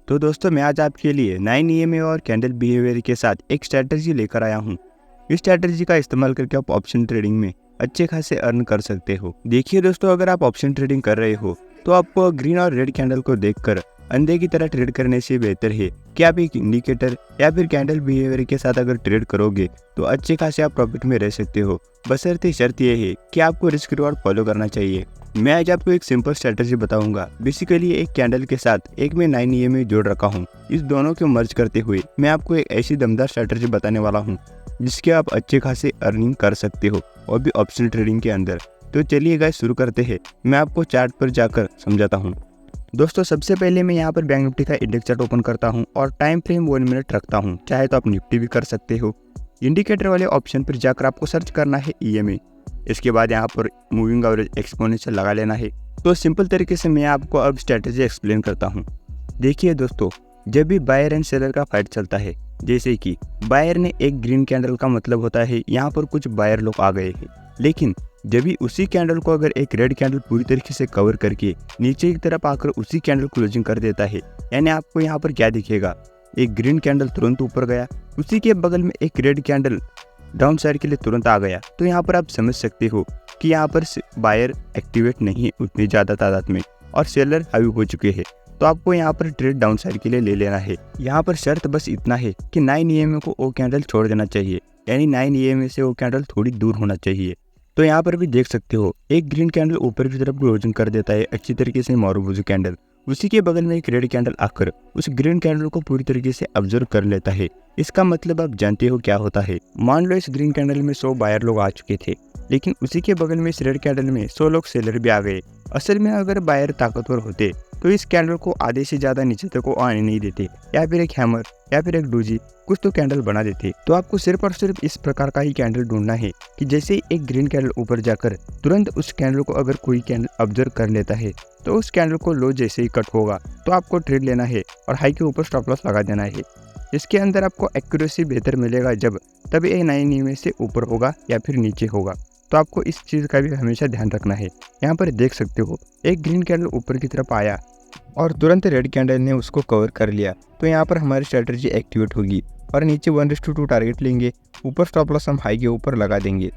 तो दोस्तों मैं आज आपके लिए 9 ईएमए और कैंडल बिहेवियर के साथ एक स्ट्रैटेजी लेकर आया हूँ। इस स्ट्रैटेजी का इस्तेमाल करके आप ऑप्शन ट्रेडिंग में अच्छे खासे अर्न कर सकते हो। देखिए दोस्तों, अगर आप ऑप्शन ट्रेडिंग कर रहे हो तो आपको ग्रीन और रेड कैंडल को देखकर अंधे की तरह ट्रेड करने से बेहतर है कि आप एक इंडिकेटर या फिर कैंडल बिहेवियर के साथ अगर ट्रेड करोगे तो अच्छे खासे आप प्रॉफिट में रह सकते हो। बशर्ते शर्त यह है कि आपको रिस्क रिवॉर्ड फॉलो करना चाहिए। मैं आज आपको एक सिंपल स्ट्रेटेजी बताऊंगा। बेसिकली एक कैंडल के साथ एक में 9 ईएमए जोड़ रखा हूँ। इस दोनों को मर्ज करते हुए मैं आपको एक ऐसी दमदार स्ट्रेटेजी बताने वाला हूँ जिसके आप अच्छे खासे अर्निंग कर सकते हो, और भी ऑप्शन ट्रेडिंग के अंदर। तो चलिए गाइस शुरू करते हैं। मैं आपको चार्ट पर जाकर समझाता हूँ। दोस्तों सबसे पहले मैं यहाँ पर बैंक निफ्टी का इंडेक्स चार्ट ओपन करता हूँ और टाइम फ्रेम 1 मिनट रखता हूँ। चाहे तो आप निफ्टी भी कर सकते हो। इंडिकेटर वाले ऑप्शन पर जाकर आपको सर्च करना है ईएमए। इसके बाद यहाँ पर मूविंग एवरेज एक्सपोनेंशियल लगा लेना है। तो सिंपल तरीके से मैं आपको अब स्ट्रेटेजी एक्सप्लेन करता हूँ। देखिए दोस्तों, जब भी बायर एंड सेलर का फाइट चलता है, जैसे कि बायर ने एक ग्रीन कैंडल का मतलब होता है यहाँ पर कुछ बायर लोग आ गए हैं, लेकिन जब भी उसी कैंडल को अगर एक रेड कैंडल पूरी तरीके से कवर करके नीचे की तरफ आकर उसी कैंडल क्लोजिंग कर देता है, यानी आपको यहाँ पर क्या दिखेगा, एक ग्रीन कैंडल तुरंत ऊपर गया, उसी के बगल में एक रेड कैंडल डाउन साइड के लिए तुरंत आ गया। तो यहाँ पर आप समझ सकते हो कि यहाँ पर बायर एक्टिवेट नहीं है उतनी ज़्यादा तादाद में और सेलर हावी हो चुके हैं। तो आपको यहाँ पर ट्रेड डाउन साइड के लिए ले लेना है। यहाँ पर शर्त बस इतना है कि 9 ईएमए को वो कैंडल छोड़ देना चाहिए, यानी 9 ईएमए से वो कैंडल थोड़ी दूर होना चाहिए। तो यहाँ पर भी देख सकते हो एक ग्रीन कैंडल ऊपर की तरफ क्लोजिंग कर देता है अच्छी तरीके से मारुबुजू कैंडल। उसी के बगल में एक रेड कैंडल आकर उस ग्रीन कैंडल को पूरी तरीके से ऑब्जर्व कर लेता है। इसका मतलब आप जानते हो क्या होता है। मान लो इस ग्रीन कैंडल में 100 बायर लोग आ चुके थे, लेकिन उसी के बगल में इस रेड कैंडल में 100 लोग सेलर भी आ गए। असल में अगर बायर ताकतवर होते तो इस कैंडल को आधे से ज्यादा नीचे तक को आने नहीं देते, या फिर एक हैमर या फिर एक डोजी कुछ तो कैंडल बना देते। तो आपको सिर्फ और सिर्फ इस प्रकार का ही कैंडल ढूंढना है कि जैसे एक ग्रीन कैंडल ऊपर जाकर तुरंत उस कैंडल को अगर कोई कैंडल ऑब्जर्व कर लेता है तो उस कैंडल को लो जैसे ही कट होगा तो आपको ट्रेड लेना है और हाई के ऊपर स्टॉप लॉस लगा देना है। इसके अंदर आपको एक्यूरेसी बेहतर मिलेगा तब ये 9 ईएमए से ऊपर होगा या फिर नीचे होगा। तो आपको इस चीज़ का भी हमेशा ध्यान रखना है। यहाँ पर देख सकते हो एक ग्रीन कैंडल ऊपर की तरफ आया और तुरंत रेड कैंडल ने उसको कवर कर लिया। तो यहाँ पर हमारी स्ट्रेटजी एक्टिवेट होगी और नीचे 1:2 टारगेट लेंगे, ऊपर स्टॉप लॉस हम हाई के ऊपर लगा देंगे।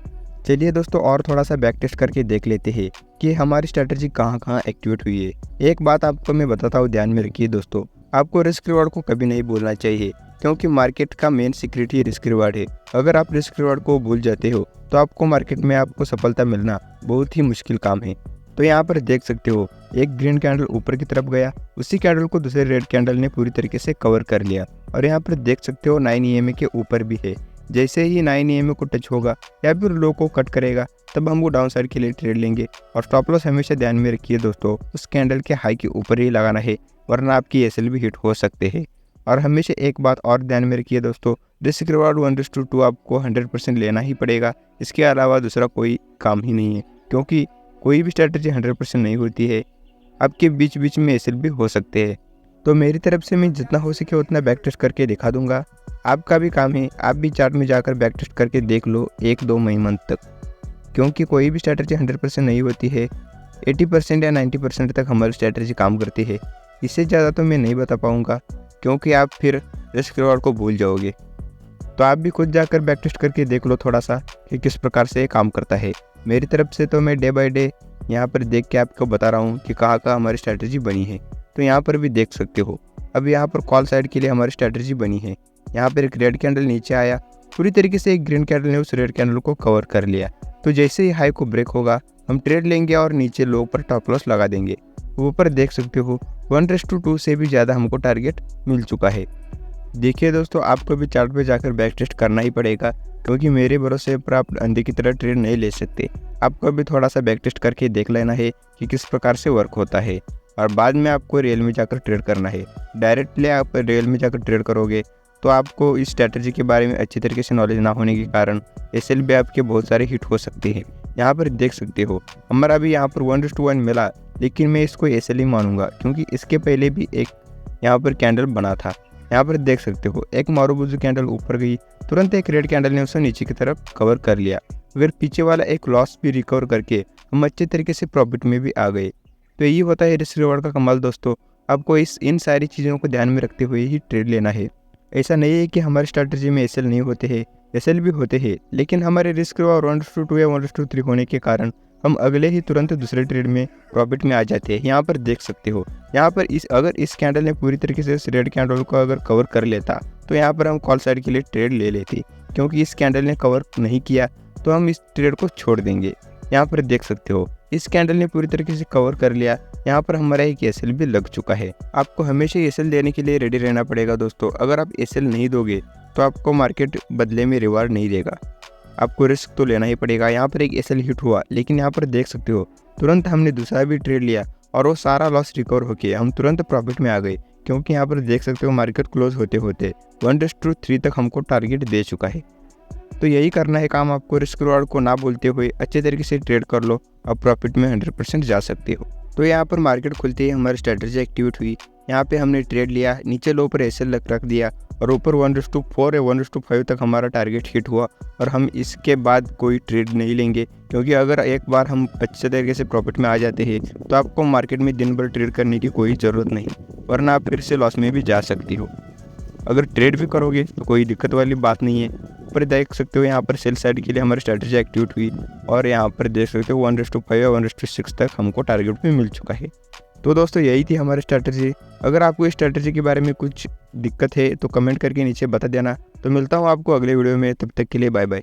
चलिए दोस्तों और थोड़ा सा बैक टेस्ट करके देख लेते हैं कि हमारी स्ट्रेटजी कहाँ कहाँ एक्टिवेट हुई है। एक बात आपको मैं बताता हूँ, ध्यान में रखिए दोस्तों, आपको रिस्क रिवॉर्ड को कभी नहीं भूलना चाहिए, क्योंकि मार्केट का मेन सीक्रेट ही रिस्क रिवॉर्ड है। अगर आप रिस्क रिवॉर्ड को भूल जाते हो तो आपको मार्केट में आपको सफलता मिलना बहुत ही मुश्किल काम है। तो यहाँ पर देख सकते हो एक ग्रीन कैंडल ऊपर की तरफ गया, उसी कैंडल को दूसरे रेड कैंडल ने पूरी तरीके से कवर कर लिया, और यहाँ पर देख सकते हो 9 ईएमए के ऊपर भी है। जैसे ही 9 ईएमए को टच होगा या फिर लो को कट करेगा तब हमको डाउन साइड के लिए ट्रेड लेंगे। और स्टॉप लॉस हमेशा ध्यान में रखिए दोस्तों, उस कैंडल के हाई के ऊपर ही लगाना है, वरना आपकी एसएल भी हिट हो सकते हैं। और हमेशा एक बात और ध्यान में रखिए दोस्तों, रिस्क रिवॉर्ड 1:2 आपको 100% लेना ही पड़ेगा। इसके अलावा दूसरा कोई काम ही नहीं है, क्योंकि कोई भी स्ट्रेटजी 100% नहीं होती है। आपके बीच बीच में एसएल भी हो सकते हैं। तो मेरी तरफ से मैं जितना हो सके उतना बैक टेस्ट करके दिखा दूंगा। आपका भी काम है, आप भी चार्ट में जाकर बैक टेस्ट करके देख लो 1-2 महीने तक, क्योंकि कोई भी स्ट्रेटजी 100% नहीं होती है। 80% या 90% तक हमारी स्ट्रेटजी काम करती है। इससे ज़्यादा तो मैं नहीं बता पाऊँगा, क्योंकि आप फिर रिस्क रिवॉर्ड को भूल जाओगे। तो आप भी खुद जाकर बैक टेस्ट करके देख लो थोड़ा सा कि किस प्रकार से ये काम करता है। मेरी तरफ से तो मैं डे बाय डे यहाँ पर देख के आपको बता रहा हूँ कि कहाँ कहाँ हमारी स्ट्रेटजी बनी है। तो यहाँ पर भी देख सकते हो अब यहाँ पर कॉल साइड के लिए हमारी स्ट्रेटजी बनी है। यहाँ पर एक रेड कैंडल नीचे आया, पूरी तरीके से एक ग्रीन कैंडल ने उस रेड कैंडल को कवर कर लिया। तो जैसे ही हाई को ब्रेक होगा हम ट्रेड लेंगे और नीचे लो पर टॉप लॉस लगा देंगे। ऊपर देख सकते हो 1:2 से भी ज़्यादा हमको टारगेट मिल चुका है। देखिए दोस्तों, आपको भी चार्ट पे जाकर बैक टेस्ट करना ही पड़ेगा, क्योंकि मेरे भरोसे पर आप अंधे की तरह ट्रेड नहीं ले सकते। आपको भी थोड़ा सा बैक टेस्ट करके देख लेना है कि किस प्रकार से वर्क होता है, और बाद में आपको रियल में जाकर ट्रेड करना है। डायरेक्टली आप रियल में जाकर ट्रेड करोगे तो आपको इस स्ट्रैटेजी के बारे में अच्छी तरीके से नॉलेज ना होने के कारण एसएल भी आपके बहुत सारे हिट हो सकते हैं। यहाँ पर देख सकते हो हमारा भी यहाँ पर 1:1 मिला, लेकिन मैं इसको एसएल ही मानूंगा, क्योंकि इसके पहले भी एक यहाँ पर कैंडल बना था। यहाँ पर देख सकते हो एक मारुबुजू कैंडल ऊपर गई, तुरंत एक रेड कैंडल ने उसे नीचे की तरफ कवर कर लिया। फिर पीछे वाला एक लॉस भी रिकवर करके हम अच्छे तरीके से प्रॉफिट में भी आ गए। तो यही होता है रिस्क रिवॉर्ड का कमाल दोस्तों। आपको इन सारी चीज़ों को ध्यान में रखते हुए ही ट्रेड लेना है। ऐसा नहीं है कि हमारे स्ट्रैटेजी में एसएल नहीं होते हैं, एसएल भी होते हैं, लेकिन हमारे रिस्क रिवॉर्ड 1:2 या 1:3 होने के कारण हम अगले ही तुरंत दूसरे ट्रेड में प्रॉफिट में आ जाते हैं। यहाँ पर देख सकते हो, यहाँ पर अगर इस कैंडल ने पूरी तरीके से इस रेड कैंडल को अगर कवर कर लेता तो यहाँ पर हम कॉल साइड के लिए ट्रेड ले लेते, क्योंकि इस कैंडल ने कवर नहीं किया तो हम इस ट्रेड को छोड़ देंगे। यहाँ पर देख सकते हो इस कैंडल ने पूरी तरीके से कवर कर लिया, यहाँ पर हमारा एक एसएल भी लग चुका है। आपको हमेशा एसएल देने के लिए रेडी रहना पड़ेगा दोस्तों। अगर आप एसएल नहीं दोगे तो आपको मार्केट बदले में रिवार्ड नहीं देगा, आपको रिस्क तो लेना ही पड़ेगा। यहाँ पर एक एसएल हिट हुआ, लेकिन यहाँ पर देख सकते हो तुरंत हमने दूसरा भी ट्रेड लिया और वो सारा लॉस रिकवर होके हम तुरंत प्रॉफिट में आ गए, क्योंकि यहाँ पर देख सकते हो मार्केट क्लोज होते होते 1:3 तक हमको टारगेट दे चुका है। तो यही करना है काम आपको, रिस्क रिवॉर्ड को ना बोलते हुए अच्छे तरीके से ट्रेड कर लो, अब प्रॉफिट में 100% जा सकते हो। तो यहाँ पर मार्केट खुलते ही हमारी स्ट्रेटजी एक्टिवेट हुई, यहाँ पे हमने ट्रेड लिया, नीचे लो पर एसएल रख दिया और ऊपर 1:4 या 1:5 तक हमारा टारगेट हिट हुआ और हम इसके बाद कोई ट्रेड नहीं लेंगे, क्योंकि अगर एक बार हम अच्छे तरीके से प्रॉफिट में आ जाते हैं तो आपको मार्केट में दिन भर ट्रेड करने की कोई ज़रूरत नहीं, वरना आप फिर से लॉस में भी जा सकती हो। अगर ट्रेड भी करोगे तो कोई दिक्कत वाली बात नहीं है। ऊपर देख सकते हो यहाँ पर सेल साइड के लिए हमारी स्ट्रेटजी एक्टिवेट हुई और यहाँ पर देख सकते हो 1:5 या 1:6 तक हमको टारगेट भी मिल चुका है। तो दोस्तों यही थी हमारी स्ट्रेटजी। अगर आपको इस स्ट्रेटजी के बारे में कुछ दिक्कत है तो कमेंट करके नीचे बता देना। तो मिलता हूँ आपको अगले वीडियो में, तब तक के लिए बाय बाय।